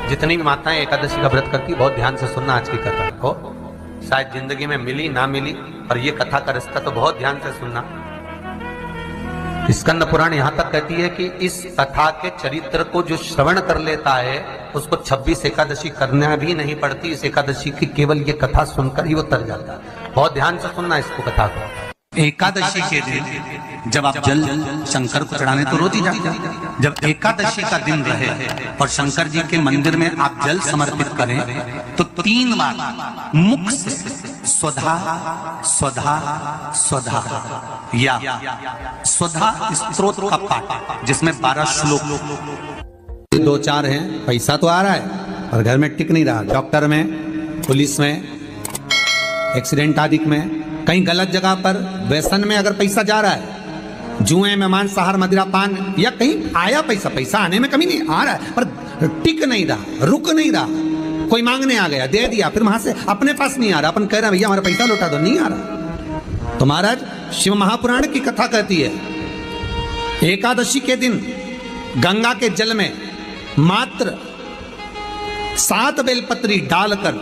जितनी भी माताएं एकादशी का व्रत करती, बहुत ध्यान से सुनना आज की कथा को। शायद जिंदगी में मिली ना मिली, और ये कथा का रिश्ता तो बहुत ध्यान से सुनना। स्कंद पुराण यहां तक कहती है कि इस कथा के चरित्र को जो श्रवण कर लेता है उसको 26 एकादशी करना भी नहीं पड़ती। इस एकादशी की केवल ये कथा सुनकर ही वो तर जाता है। बहुत ध्यान से सुनना इसको, कथा को। एकादशी के दिन जब आप जल शंकर को चढ़ाने तो रोज ही जाते हैं। जब एकादशी का दिन रहे और शंकर जी के मंदिर में आप जल समर्पित करें तो 3 बार मुख से स्वधा स्वधा स्वधा या स्वधा स्तोत्र का पाठ, जिसमें 12 श्लोक। 2-4 हैं, पैसा तो आ रहा है और घर में टिक नहीं रहा। डॉक्टर में, पुलिस में, एक्सीडेंट आदि में, कहीं गलत जगह पर व्यसन में अगर पैसा जा रहा है, जुए में, मांसाहार, मदिरा पान, या कहीं आया पैसा आने में कमी नहीं, आ रहा है पर टिक नहीं रहा, रुक नहीं रहा। कोई मांगने आ गया, दे दिया, फिर वहां से अपने पास नहीं आ रहा, अपन कह रहे हैं भैया हमारा पैसा लौटा दो, नहीं आ रहा। तो महाराज शिव महापुराण की कथा कहती है एकादशी के दिन गंगा के जल में मात्र 7 बेलपत्री डालकर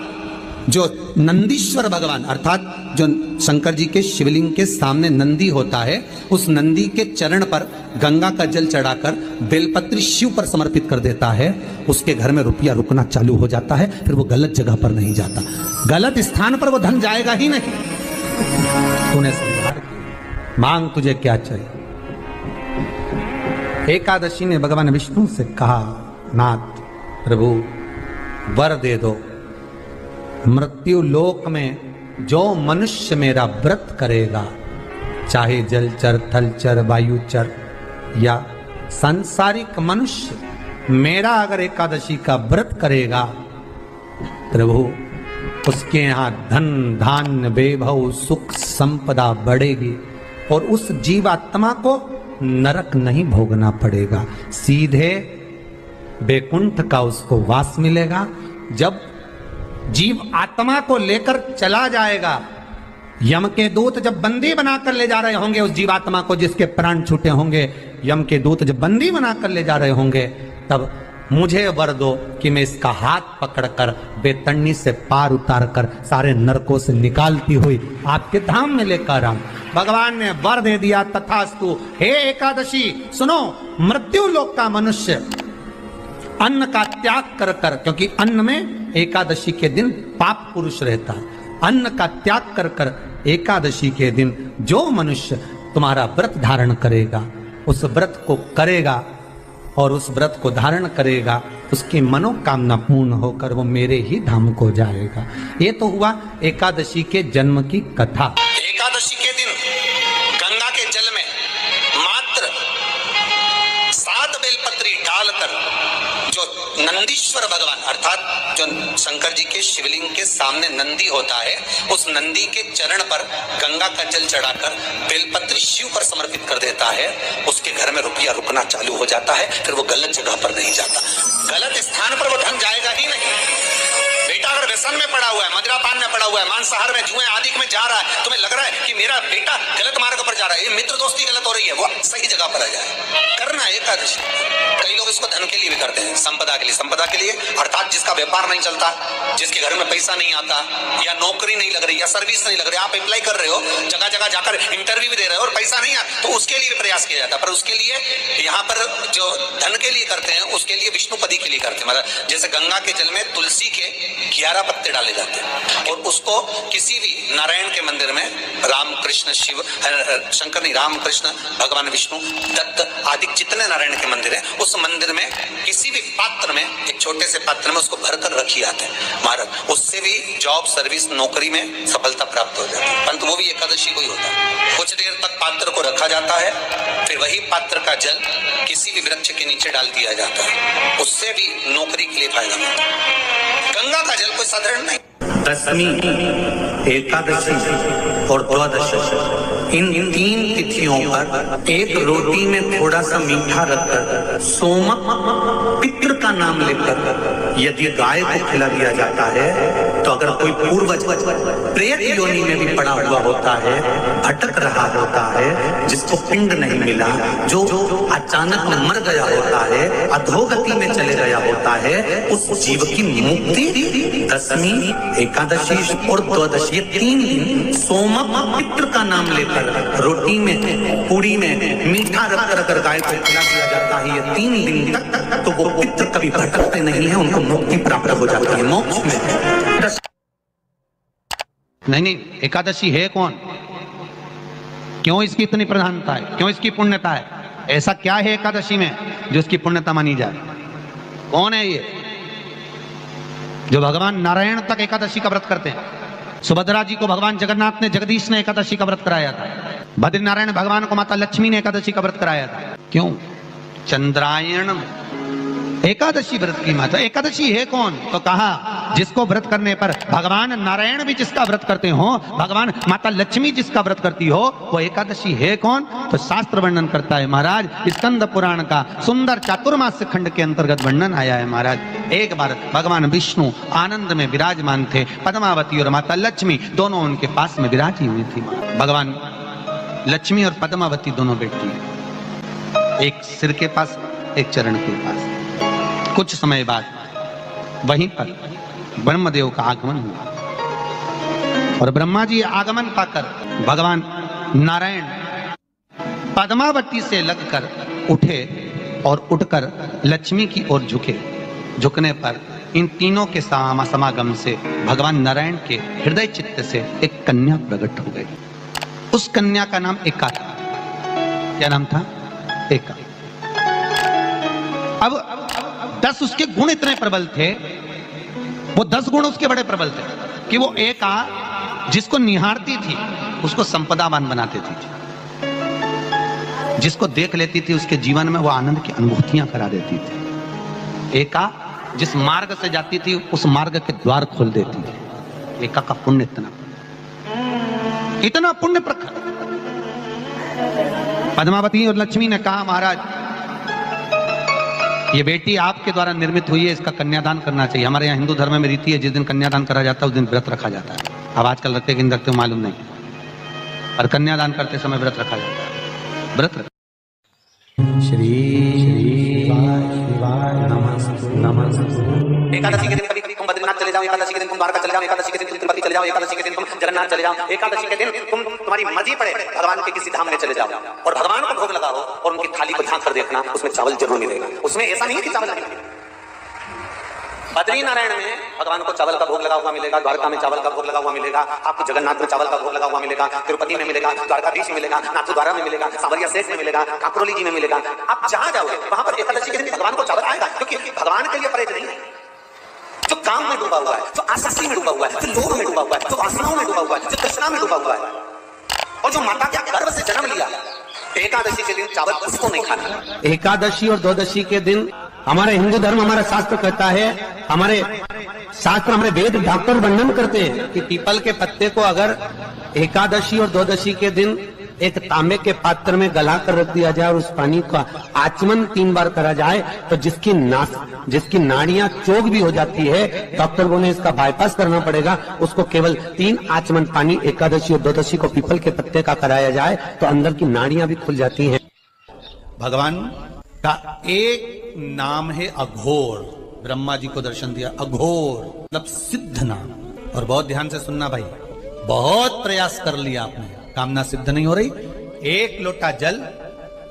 जो नंदीश्वर भगवान अर्थात जो शंकर जी के शिवलिंग के सामने नंदी होता है, उस नंदी के चरण पर गंगा का जल चढ़ाकर बेलपत्री शिव पर समर्पित कर देता है, उसके घर में रुपया रुकना चालू हो जाता है। फिर वो गलत जगह पर नहीं जाता, गलत स्थान पर वो धन जाएगा ही नहीं। तूने संभाल की, मांग तुझे क्या चाहिए। एकादशी ने भगवान विष्णु से कहा, नाथ प्रभु वर दे दो, मृत्यु लोक में जो मनुष्य मेरा व्रत करेगा, चाहे जलचर, थलचर, वायुचर या सांसारिक मनुष्य, मेरा अगर एकादशी का व्रत करेगा प्रभु, उसके यहां धन धान्य वैभव सुख संपदा बढ़ेगी और उस जीवात्मा को नरक नहीं भोगना पड़ेगा, सीधे बैकुंठ का उसको वास मिलेगा। जब जीव आत्मा को लेकर चला जाएगा, यम के दूत जब बंदी बनाकर ले जा रहे होंगे उस जीवात्मा को, जिसके प्राण छूटे होंगे, यम के दूत जब बंदी बनाकर ले जा रहे होंगे, तब मुझे वर दो कि मैं इसका हाथ पकड़कर बेतन्नी से पार उतार कर सारे नरकों से निकालती हुई आपके धाम में लेकर आऊं। भगवान ने वर दे दिया, तथास्तु। हे एकादशी सुनो, मृत्यु लोक का मनुष्य अन्न का त्याग कर कर, क्योंकि अन्न में एकादशी के दिन पाप पुरुष रहता है, अन्न का त्याग कर कर एकादशी के दिन जो मनुष्य तुम्हारा व्रत धारण करेगा, उस व्रत को करेगा और उस व्रत को धारण करेगा, उसकी मनोकामना पूर्ण होकर वो मेरे ही धाम को जाएगा। ये तो हुआ एकादशी के जन्म की कथा। एकादशी के दिन गंगा के जल में मात्र 7 बेलपत्री डालकर जो नंदीश्वर भगवान अर्थात जो शंकर जी के शिवलिंग के सामने नंदी होता है, उस नंदी के चरण पर गंगा का जल चढ़ाकर बेलपत्री शिव पर समर्पित कर देता है, उसके घर में रुपया रुकना चालू हो जाता है। फिर वो गलत जगह पर नहीं जाता, गलत स्थान पर वो धन जाएगा ही नहीं। बेटा अगर व्यसन में पड़ा हुआ है, मदिरा पान में पड़ा हुआ है, मांसाहार में, जुए आदि में जा रहा है, तुम्हें लग रहा है कि मेरा बेटा गलत मार्ग पर जा रहा है, ये मित्र दोस्ती गलत हो रही है, वो सही जगह पर आ जाए। करना एकादशी। कई लोग इसको धन के लिए भी करते हैं, संपदा के लिए। संपदा के लिए अर्थात जिसका व्यापार नहीं चलता, जिसके घर में पैसा नहीं आता, या नौकरी नहीं लग रही, या सर्विस नहीं लग रही, आप अप्लाई कर रहे हो, जगह जगह जाकर इंटरव्यू भी दे रहे हो और पैसा नहीं आता, तो उसके लिए भी प्रयास किया जाता है। पर उसके लिए यहाँ पर जो धन के लिए करते हैं, उसके लिए विष्णुपदी के लिए करते हैं। मतलब जैसे गंगा के जल में तुलसी के 11 पत्ते डाले जाते हैं और उसको किसी भी नारायण के मंदिर में राम कृष्ण शिव शंकर नहीं, राम कृष्ण भगवान विष्णु दत्त आदि जितने नारायण के मंदिर हैं, उस मंदिर में किसी भी पात्र में, एक छोटे से पात्र में उसको भरकर रखी जाते हैं महाराज। उससे भी जॉब, सर्विस, नौकरी में सफलता प्राप्त हो जाती है। परंतु वो भी एकादशी को ही होता है। कुछ देर तक पात्र को रखा जाता है, फिर वही पात्र का जल किसी भी वृक्ष के नीचे डाल दिया जाता है, उससे भी नौकरी के लिए फायदा मिलता है। गंगा का जल कोई साधारण नहीं। दशमी, एकादशी और द्वादशी, इन 3 तिथियों पर एक रोटी में थोड़ा सा मीठा रखकर सोमक पितृ का नाम लेकर यदि गाय को खिला दिया जाता है तो अगर कोई पूर्वज प्रेत योनि में भी पड़ा हुआ होता है, भटक रहा होता है, जिसको पिंड नहीं मिला, जो अचानक मर गया होता है, अधोगति में चले गया होता है, उस जीव की मुक्ति दशमी, एकादशी और द्वादशी 3 दिन सोमक पितृ का नाम लेकर रोटी में, पूड़ी में मीठा रखकर अगर गाय को खिला दिया जाता है ये 3 दिन तक, तो वो पितृ कभी भटकते नहीं है, उनको मुक्ति प्राप्त हो जाती है मोक्ष में। नहीं, एकादशी है कौन? क्यों इसकी इतनी प्रधानता है? क्यों इसकी पुण्यता है? ऐसा क्या है एकादशी में जो इसकी पुण्यता मानी जाए? कौन है ये जो भगवान नारायण तक एकादशी का व्रत करते हैं? सुभद्रा जी को भगवान जगन्नाथ ने, जगदीश ने एकादशी का व्रत कराया था। बद्रीनारायण भगवान को माता लक्ष्मी ने एकादशी का व्रत कराया था। क्यों? चंद्रायण एकादशी व्रत की माता। एकादशी है कौन? तो कहा जिसको व्रत करने पर भगवान नारायण भी जिसका व्रत करते हो, भगवान माता लक्ष्मी जिसका व्रत करती हो, वो एकादशी है कौन? तो शास्त्र वर्णन करता है महाराज, स्कंद पुराण का सुंदर चातुर्मास्य खंड के अंतर्गत वर्णन आया है महाराज। एक बार भगवान विष्णु आनंद में विराजमान थे, पद्मावती और माता लक्ष्मी दोनों उनके पास में विराजी हुई थी। भगवान लक्ष्मी और पद्मावती दोनों बेटी, एक सिर के पास, एक चरण के पास। कुछ समय बाद वहीं पर ब्रह्मदेव का आगमन हुआ और ब्रह्मा जी आगमन पाकर भगवान नारायण पद्मावती से लगकर उठे और उठकर लक्ष्मी की ओर झुके। झुकने पर इन तीनों के समागम से भगवान नारायण के हृदय चित्त से एक कन्या प्रकट हो गई। उस कन्या का नाम एका था। क्या नाम था? एका। अब 10 उसके गुण इतने प्रबल थे, वो 10 गुण उसके बड़े प्रबल थे कि वो एका जिसको निहारती थी उसको संपदावान बना देती थी, जिसको देख लेती थी उसके जीवन में वो आनंद की अनुभूतियां करा देती थी। एका जिस मार्ग से जाती थी उस मार्ग के द्वार खोल देती थी। एका का पुण्य इतना पुण्य प्रखर। पद्मावती और लक्ष्मी ने कहा महाराज ये बेटी आपके द्वारा निर्मित हुई है, इसका कन्यादान करना चाहिए। हमारे यहाँ हिंदू धर्म में रीति है, जिस दिन कन्यादान करा जाता है उस दिन व्रत रखा जाता है। अब आजकल रखते कि नहीं रखते मालूम नहीं, और कन्यादान करते समय व्रत रखा जाता है। व्रत श्री शिवाय नमः। एकादशी के दिन कभी तुम बद्रीनाथ चले जाओ, एकादशी के दिन तुम द्वारका चले जाओ, एकादशी के दिन तुम तिरुपति चले जाओ, एकादशी के दिन तुम जगन्नाथ चले जाओ, एकादशी के दिन तुम्हारी मर्जी पड़े भगवान के किसी धाम में चले जाओ और भगवान को भोग लगाओ और उनकी थाली को झांक कर देखना, उसमें चावल जरूर मिलेगा। उसमें ऐसा नहीं है कि चावल नहीं मिलेगा। बद्रीनारायण में भगवान को चावल का भोग लगा हुआ मिलेगा, द्वारका में चावल का भोग लगा हुआ मिलेगा, आपको जगन्नाथ में चावल का भोग लगा हुआ मिलेगा, तिरुपति में मिलेगा, द्वारकाधीश में मिलेगा, नाथद्वारा में मिलेगा, सांवरिया शेष में मिलेगा, काकोली जी में मिलेगा। आप जहां जाओगे वहां पर एकादशी के दिन भगवान को चावल आएगा, क्योंकि भगवान के लिए परहेज नहीं है। जो काम में डूबा हुआ है, जो आसक्ति में डूबा हुआ है, जो लोभ में डूबा हुआ है, जो वासनाओं में डूबा हुआ है, जो तृष्णा में डूबा हुआ है, और जो माता के गर्भ से जन्म लिया, एकादशी के दिन चावल उसको नहीं खाना। एकादशी और द्वादशी के दिन हमारे हिंदू धर्म, हमारा शास्त्र कहता है, हमारे शास्त्र, हमारे वेद डॉक्टर वर्णन करते हैं कि पीपल के पत्ते को अगर एकादशी और द्वादशी के दिन एक तांबे के पात्र में गला कर रख दिया जाए और उस पानी का आचमन 3 बार करा जाए तो जिसकी नाड़ियां चोक भी हो जाती है, डॉक्टर बोले इसका बाईपास करना पड़ेगा, उसको केवल 3 आचमन पानी एकादशी और द्वादशी को पीपल के पत्ते का कराया जाए तो अंदर की नाड़ियां भी खुल जाती हैं। भगवान का एक नाम है अघोर। ब्रह्मा जी को दर्शन दिया, अघोर मतलब सिद्ध नाम। और बहुत ध्यान से सुनना भाई, बहुत प्रयास कर लिया आपने, कामना सिद्ध नहीं हो रही। 1 लोटा जल,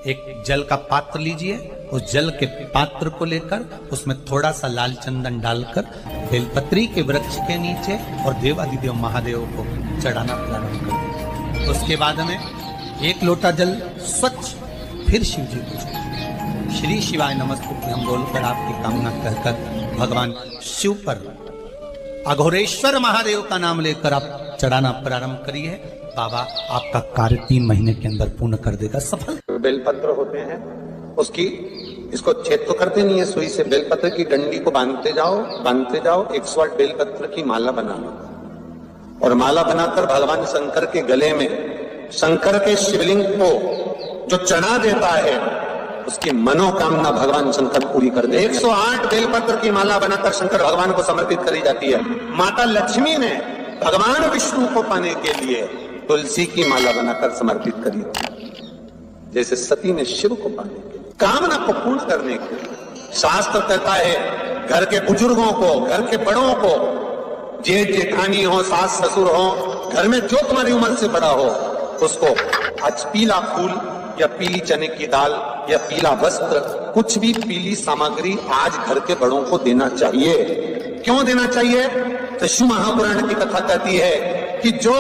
एक जल का पात्र लीजिए, उस जल के पात्र को लेकर उसमें थोड़ा सा लाल चंदन डालकर बेलपत्री के वृक्ष के नीचे और देवादिदेव महादेव को चढ़ाना प्रारंभ कर। उसके बाद में 1 लोटा जल स्वच्छ फिर शिव जी को श्री शिवाय नमस्तुभ्यं हम बोलकर आपकी कामना कहकर भगवान शिव पर अघोरेश्वर महादेव का नाम लेकर आप चढ़ाना प्रारंभ करिए। बाबा आपका कार्य 3 महीने के अंदर पूर्ण कर देगा, सफल। बेलपत्र होते हैं, उसकी इसको छेद तो करते नहीं है सुई से, बेलपत्र की डंडी को बांधते जाओ 108 बेलपत्र की माला बना लो और माला बनाकर भगवान शंकर के गले में, शंकर के शिवलिंग को जो चढ़ा देता है उसकी मनोकामना भगवान शंकर पूरी कर दे। 108 बेलपत्र की माला बनाकर शंकर भगवान को समर्पित करी जाती है। माता लक्ष्मी ने भगवान विष्णु को पाने के लिए तुलसी की माला बनाकर समर्पित करी थी, जैसे सती ने शिव को पाने के लिए, कामना को पूर्ण करने के लिए। शास्त्र कहता है घर के बुजुर्गों को, घर के बड़ों को, जेठ जेठानी हो, सास ससुर हो, घर में जो तुम्हारी उम्र से बड़ा हो, उसको आज पीला फूल या पीली चने की दाल या पीला वस्त्र, कुछ भी पीली सामग्री आज घर के बड़ों को देना चाहिए। क्यों देना चाहिए? तो शिव महापुराण की कथा कहती है कि जो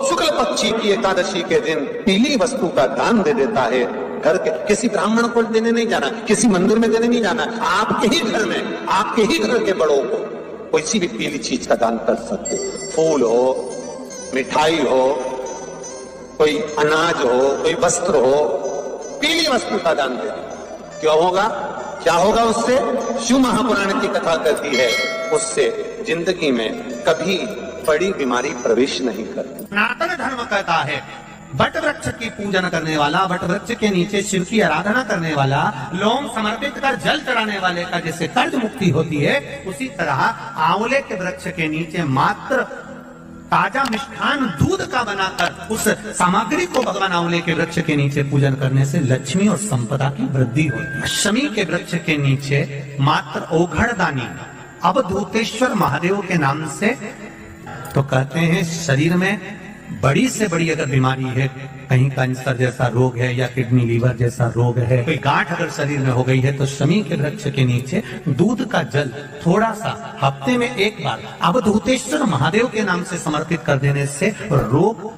शुक्ल पक्षी की एकादशी के दिन पीली वस्तु का दान दे देता है, घर के किसी ब्राह्मण को देने नहीं जाना, किसी मंदिर में देने नहीं जाना, आपके ही घर में, आपके ही घर के बड़ों को कोई भी पीली चीज का दान कर सकते। फूल हो, मिठाई हो, कोई अनाज हो, कोई वस्त्र हो, पीली वस्तु का दान दे। क्यों होगा? क्या होगा उससे? शिव महापुराण की कथा कहती है उससे जिंदगी में कभी बड़ी बीमारी प्रवेश नहीं करती। सनातन धर्म कहता है वट वृक्ष की पूजन करने वाला, वट वृक्ष के नीचे शिव की आराधना करने वाला, लोम समर्पित कर जल चढ़ाने वाले का जैसे कर्ज मुक्ति होती है, उसी तरह आंवले के वृक्ष के नीचे मात्र ताजा मिष्ठान दूध का बनाकर उस सामग्री को भगवान आंवले के वृक्ष के नीचे पूजन करने से लक्ष्मी और संपदा की वृद्धि होती है। शमी के वृक्ष के नीचे मात्र ओघड़दानी अवधूतेश्वर महादेव के नाम से, तो कहते हैं शरीर में बड़ी से बड़ी अगर बीमारी है, कहीं कैंसर जैसा रोग है या किडनी लीवर जैसा रोग है, कोई गांठ अगर शरीर में हो गई है, तो शमी के वृक्ष के नीचे दूध का जल थोड़ा सा हफ्ते में एक बार अवधूतेश्वर महादेव के नाम से समर्पित कर देने से रोग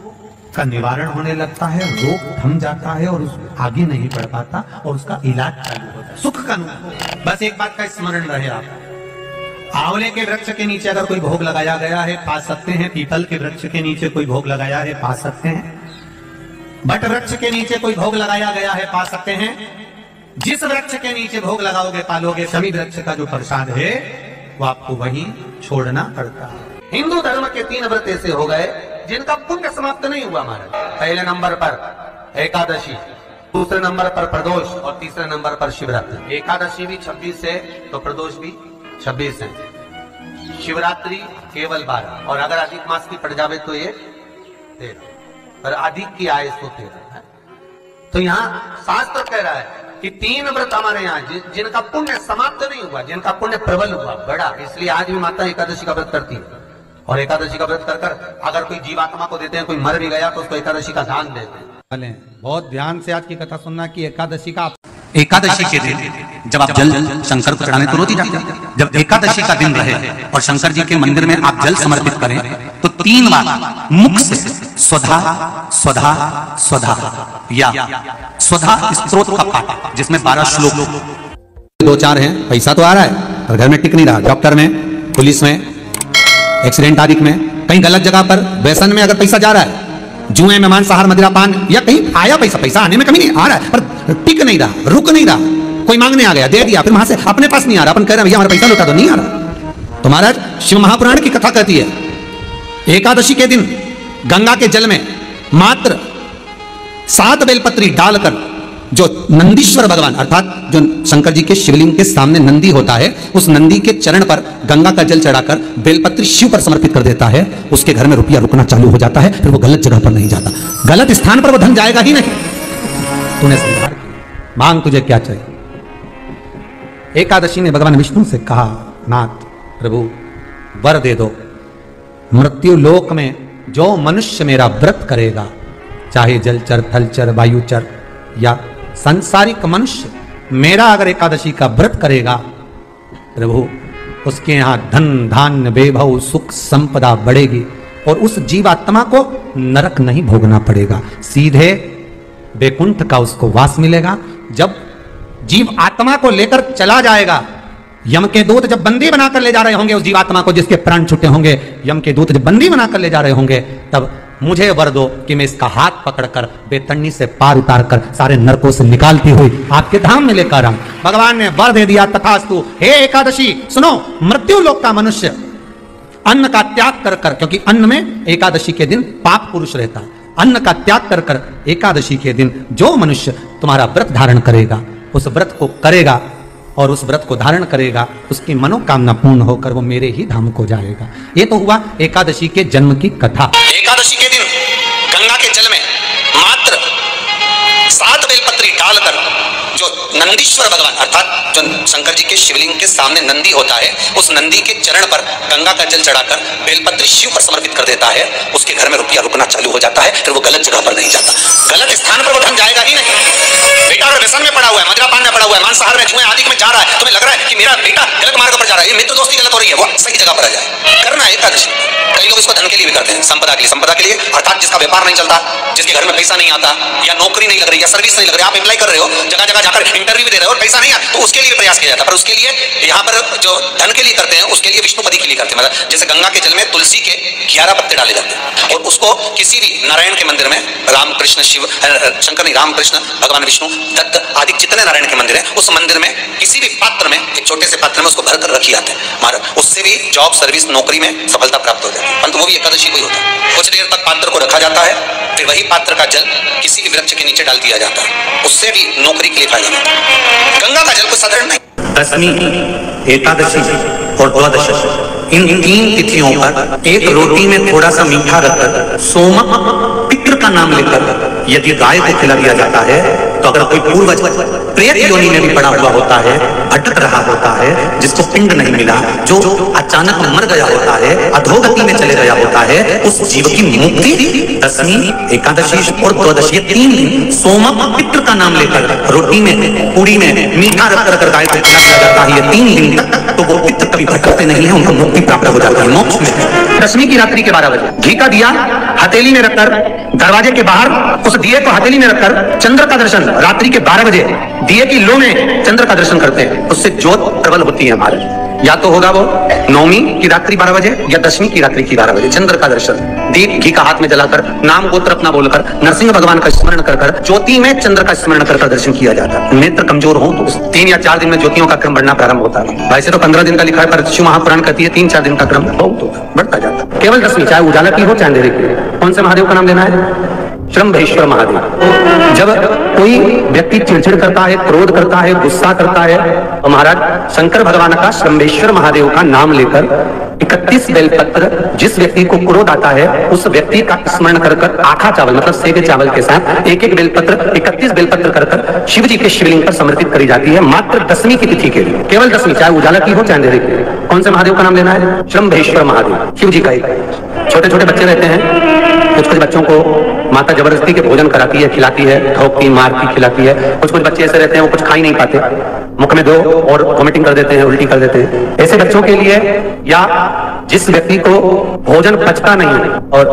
का निवारण होने लगता है, रोग थम जाता है और आगे नहीं बढ़ पाता और उसका इलाज चालू होता है, सुख का अनुभव। बस एक बात का स्मरण रहे आप, आंवले के वृक्ष के नीचे अगर कोई भोग लगाया गया है पा सकते हैं, पीपल के वृक्ष के नीचे कोई भोग लगाया है पा सकते हैं, बट वृक्ष के नीचे कोई भोग लगाया गया है पा सकते हैं। जिस वृक्ष के नीचे भोग लगाओगे पालोगे, शमी वृक्ष का जो प्रसाद है वो आपको वहीं छोड़ना पड़ता है। हिंदू धर्म के 3 व्रत ऐसे हो गए जिनका पुण्य समाप्त नहीं हुआ महाराज। पहले नंबर पर एकादशी, दूसरे नंबर पर प्रदोष और तीसरे नंबर पर शिवरात्रि। एकादशी भी 26 है तो प्रदोष भी 26 है, शिवरात्रि केवल 12, और अगर अधिक मास की पड़ जावे तो ये 13, और अधिक की आय तो 13 है। तो यहाँ शास्त्र कह रहा है कि 3 व्रत हमारे यहाँ जिनका पुण्य समाप्त नहीं हुआ, जिनका पुण्य प्रबल हुआ, बड़ा, इसलिए आज भी माता एकादशी का व्रत करती है। और एकादशी का व्रत कर अगर कोई जीवात्मा को देते हैं, कोई मर भी गया तो उसको एकादशी का दान देते हैं। बहुत ध्यान से आज की कथा सुनना कि एकादशी के दिन जब आप जल शंकर को चढ़ाने तो रोज ही जाते हैं। जब एकादशी का दिन रहे और शंकर जी के मंदिर में आप जल समर्पित करें तो 3 बार मुख से स्वधा स्वधा स्वधा या स्वधा स्त्रोत का पाठ, जिसमें 12 श्लोक 2-4 हैं। पैसा तो आ रहा है और घर में टिक नहीं रहा, डॉक्टर में, पुलिस में, एक्सीडेंट आदि में, कहीं गलत जगह पर व्यसन में अगर पैसा जा रहा है, जुए में, मांसाहार, मदिरा पान, या कहीं आया पैसा आने में कमी नहीं आ रहा है पर टिक नहीं रहा, रुक नहीं रहा, कोई मांगने आ गया दे दिया, फिर वहां से अपने पास नहीं आ रहा, अपन कह रहे हैं भैया हमारा पैसा लौटा दो, नहीं आ रहा। तो महाराज शिव महापुराण की कथा कहती है एकादशी के दिन गंगा के जल में मात्र 7 बेलपत्री डालकर, जो नंदीश्वर भगवान अर्थात जो शंकर जी के शिवलिंग के सामने नंदी होता है, उस नंदी के चरण पर गंगा का जल चढ़ाकर बेलपत्री शिव पर समर्पित कर देता है, उसके घर में रुपया रुकना चालू हो जाता है, फिर वो गलत जगह पर नहीं जाता, गलत स्थान पर वो धन जाएगा ही नहीं। तूने समझा, मांग तुझे क्या चाहिए। एकादशी ने भगवान विष्णु से कहा, नाथ प्रभु वर दे दो, मृत्यु लोक में जो मनुष्य मेरा व्रत करेगा, चाहे जलचर, थलचर, वायुचर या संसारिक मनुष्य, मेरा अगर एकादशी का व्रत करेगा, प्रभु उसके यहां धन धान्य वैभव सुख संपदा बढ़ेगी और उस जीवात्मा को नरक नहीं भोगना पड़ेगा, सीधे वैकुंठ का उसको वास मिलेगा। जब जीव आत्मा को लेकर चला जाएगा, यम के दूत जब बंदी बनाकर ले जा रहे होंगे उस जीवात्मा को, जिसके प्राण छूटे होंगे, यम के दूत जब बंदी बनाकर ले जा रहे होंगे, तब मुझे वर दो कि मैं इसका हाथ पकड़कर बेतन्नी से पार उतारकर सारे नरकों से निकालती हुई आपके धाम में लेकर आऊं। भगवान ने वर दे दिया, तथास्तु। हे एकादशी सुनो, मृत्यु लोक का मनुष्य अन्न का त्याग कर कर, क्योंकि अन्न में एकादशी के दिन पाप पुरुष रहता, अन्न का त्याग कर कर एकादशी के दिन जो मनुष्य तुम्हारा व्रत धारण करेगा उस व्रत को करेगा और उस व्रत को धारण करेगा, उसकी मनोकामना पूर्ण होकर वो मेरे ही धाम को जाएगा। ये तो हुआ एकादशी के जन्म की कथा। एकादशी के दिन गंगा के जल में मात्र 7 बेलपत्री डालकर जो नंदीश्वर भगवान अर्थात जो शंकर जी के शिवलिंग के सामने नंदी होता है, उस नंदी के चरण पर गंगा का जल चढ़ाकर बेलपत्री शिव पर समर्पित कर देता है, उसके घर में रुपया रुकना चालू हो जाता है, फिर वो गलत जगह पर नहीं जाता, गलत स्थान पर वो धन जाएगा ही नहीं। बेटा अगर व्यसन में पड़ा हुआ है, मदिरा पान में पड़ा हुआ है, मांसाहार में, जुए आदि में जा रहा है, तुम्हें लग रहा है कि मेरा बेटा गलत मार्ग पर जा रहा है, ये मित्र दोस्ती गलत हो रही है, वो सही जगह पर आ जाए। करना है एकादशी। कई लोग इसको धन के लिए भी करते हैं, संपदा के लिए अर्थात जिसका व्यापार नहीं चलता, जिसके घर में पैसा नहीं आता, या नौकरी नहीं लग रही, या सर्विस नहीं लग रही, आप अप्लाई कर रहे हो, जगह जगह जाकर इंटरव्यू भी दे रहे हो और पैसा नहीं आता, तो उसके लिए प्रयास किया जाता है। पर उसके लिए यहाँ पर जो धन के लिए करते हैं, उसके लिए विष्णुपदी के लिए करते हैं। मतलब जैसे गंगा के जल में तुलसी के 11 पत्ते डाले जाते हैं और उसको किसी भी नारायण के मंदिर में, रामकृष्ण शिव शंकर नहीं, रामकृष्ण भगवान विष्णु दत्त आदि जितने नारायण के मंदिर हैं, उस मंदिर में किसी भी पात्र में, एक छोटे से पात्र में उसको भरकर रखी जाते हैं महाराज, उससे भी जॉब सर्विस नौकरी में सफलता प्राप्त हो जाती है। परंतु वो भी एकादशी को ही होता है। कुछ देर तक पात्र को रखा जाता है, फिर वही पात्र का जल किसी भी वृक्ष के नीचे डाल दिया जाता है, उससे भी नौकरी के लिए फायदा मिलता है। गंगा का जल को साधारण नहीं। दशमी, एकादशी और द्वादशी, इन 3 तिथियों पर एक रोटी में थोड़ा सा मीठा रखकर सोमक पितृ का नाम लेकर यदि गाय को खिला दिया जाता है, तो अगर कोई पूर्वज प्रेत योनि में भी पड़ा हुआ होता है, भटक रहा होता है, जिसको पिंड नहीं मिला, जो अचानक मर गया होता है, अधोगति में चले गया होता है, उस जीव की मुक्ति दशमी, एकादशी और द्वादशी 3 दिन सोमक पितृ का नाम लेकर रोटी में, पूरी में मीठा रखकर गाय को खिला दिया जाता है, ये 3 दिन तक, तो वो पितृ कभी भटकते नहीं है, उनको मुक्ति प्राप्त हो जाती है, मोक्ष में। दशमी की रात्रि के 12 बजे घी का दिया हथेली में रखकर दरवाजे के बाहर, उस दिए को हथेली में रखकर चंद्र का दर्शन रात्रि के 12 बजे दिए की लो में चंद्र का दर्शन करते हैं, उससे ज्योत प्रबल होती है हमारे। या तो होगा वो नौमी की रात्रि 12 बजे या दशमी की रात्रि की 12 बजे चंद्र का दर्शन, दीप घी का हाथ में जलाकर, नाम गोत्र अपना बोलकर, नरसिंह भगवान का स्मरण कर ज्योति में चंद्र का स्मरण कर दर्शन किया जाता है। नेत्र कमजोर हो तो 3 या 4 दिन में ज्योतियों का क्रम बढ़ना प्रारंभ होता है। वैसे तो 15 दिन का लिखा है, पर शिव महापुराण कहती है 3-4 दिन का क्रम बहुत होगा, बढ़ता जाता है। केवल दशमी, चाहे उजाला की हो चाहे अंधेरे की। कौन से महादेव का नाम लेना है? श्रम्भेश्वर महादेव। जब कोई व्यक्ति चिड़चिड़ करता है, क्रोध करता है, गुस्सा करता है, तो महाराज शंकर भगवान का श्रम्भेश्वर महादेव का नाम लेकर 31 बेलपत्र, जिस व्यक्ति को क्रोध आता है उस व्यक्ति का स्मरण कर आखा चावल मतलब सेवे चावल के साथ एक बेलपत्र 31 बेलपत्र कर शिव जी के शिवलिंग पर समर्पित करी जाती है, मात्र दशमी की तिथि के लिए। केवल दशमी, चाहे उजाला की हो चाहे अंधेरे की। कौन से महादेव का नाम लेना है? श्रम्भेश्वर महादेव, शिव जी का एक। छोटे छोटे बच्चे रहते हैं, कुछ कुछ बच्चों को माता जबरदस्ती के भोजन कराती है, खिलाती है, ठोकती मारती खिलाती है। कुछ कुछ बच्चे ऐसे रहते हैं वो कुछ खा ही नहीं पाते, मुख में दो और वोमिटिंग कर देते हैं, उल्टी कर देते हैं। ऐसे बच्चों के लिए, या जिस व्यक्ति को भोजन पचता नहीं और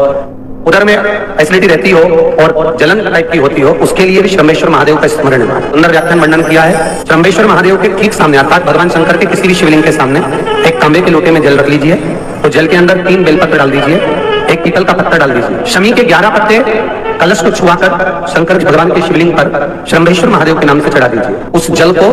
उधर में एसिडिटी रहती हो और जलन टाइप की होती हो, उसके लिए भी श्रम्भेश्वर महादेव का स्मरण है। सुंदर व्याख्यान वर्णन किया है। श्रम्भेश्वर महादेव के ठीक सामने अर्थात भगवान शंकर के किसी भी शिवलिंग के सामने एक तांबे के लोटे में जल रख लीजिए और जल के अंदर 3 बेलपत्र डाल दीजिए, एक पीपल का पत्ता डाल दीजिए। शमी के 11 पत्ते कलश को छुआकर शंकर भगवान के शिवलिंग पर श्रम्भेश्वर महादेव के नाम से चढ़ा दीजिए। उस जल को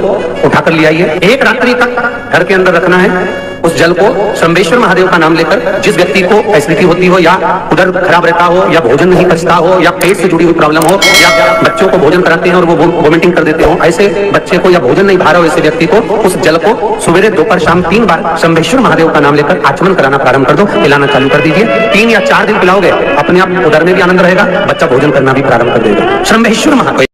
उठाकर ले आइए, 1 रात्रि तक घर के अंदर रखना है। उस जल को श्रम्भेश्वर महादेव का नाम लेकर, जिस व्यक्ति को एसिडिटी होती हो या उधर खराब रहता हो या भोजन नहीं पचता हो या पेट से जुड़ी हुई प्रॉब्लम हो या बच्चों को भोजन कराते हैं और वो वोमिटिंग कर देते हो, ऐसे बच्चे को या भोजन नहीं भा रहा हो ऐसे व्यक्ति को उस जल को सवेरे दोपहर शाम 3 बार श्रम्भेश्वर महादेव का नाम लेकर आचमन कराना प्रारंभ कर दो, पिलाना चालू कर दीजिए। 3 या 4 दिन पिलाओगे, अपने आप उधर में भी आनंद रहेगा, बच्चा भोजन करना भी प्रारंभ कर देगा। श्रम्भेश्वर महादेव।